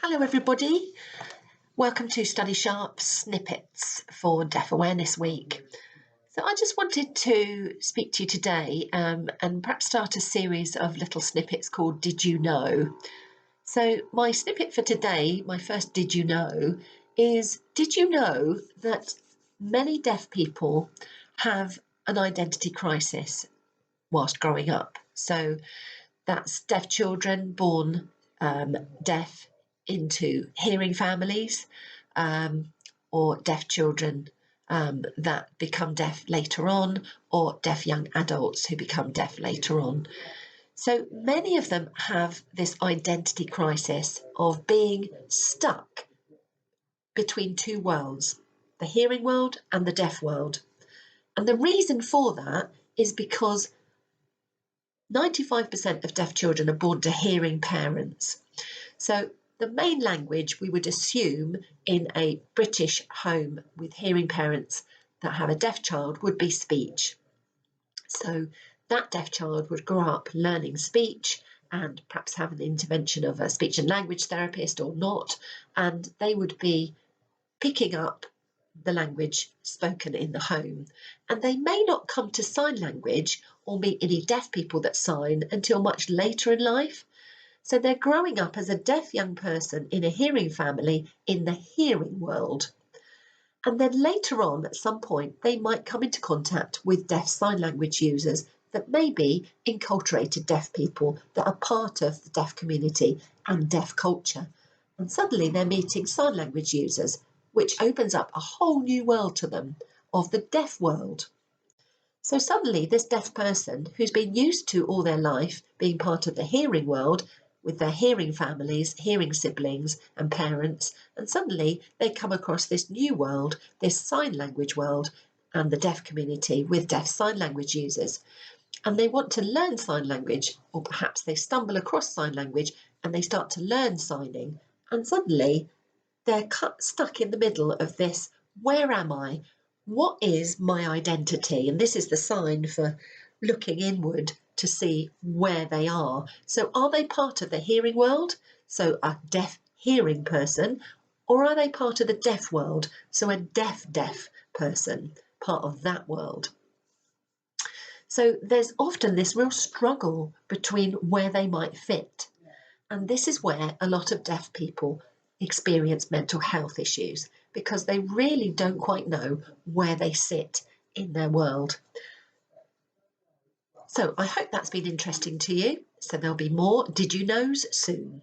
Hello, everybody. Welcome to Study Sharp Snippets for Deaf Awareness Week. So I just wanted to speak to you today and perhaps start a series of little snippets called Did You Know? So my snippet for today, my first Did You Know, is did you know that many deaf people have an identity crisis whilst growing up? So that's deaf children born deaf into hearing families, or deaf children that become deaf later on, or deaf young adults who become deaf later on. So many of them have this identity crisis of being stuck between two worlds, the hearing world and the deaf world. And the reason for that is because 95% of deaf children are born to hearing parents. So the main language we would assume in a British home with hearing parents that have a deaf child would be speech. So that deaf child would grow up learning speech and perhaps have an intervention of a speech and language therapist or not, and they would be picking up the language spoken in the home. And they may not come to sign language or meet any deaf people that sign until much later in life. So they're growing up as a deaf young person in a hearing family in the hearing world. And then later on, at some point, they might come into contact with deaf sign language users that may be enculturated deaf people that are part of the deaf community and deaf culture. And suddenly they're meeting sign language users, which opens up a whole new world to them of the deaf world. So suddenly this deaf person who's been used to all their life being part of the hearing world with their hearing families, hearing siblings and parents, and suddenly they come across this new world, this sign language world, and the deaf community with deaf sign language users. And they want to learn sign language, or perhaps they stumble across sign language and they start to learn signing, and suddenly they're stuck in the middle of this, where am I? What is my identity? And this is the sign for looking inward to see where they are. So are they part of the hearing world, so a deaf hearing person, or are they part of the deaf world, so a deaf person, part of that world? So there's often this real struggle between where they might fit. And this is where a lot of deaf people experience mental health issues, because they really don't quite know where they sit in their world. So I hope that's been interesting to you. So there'll be more Did You Knows soon.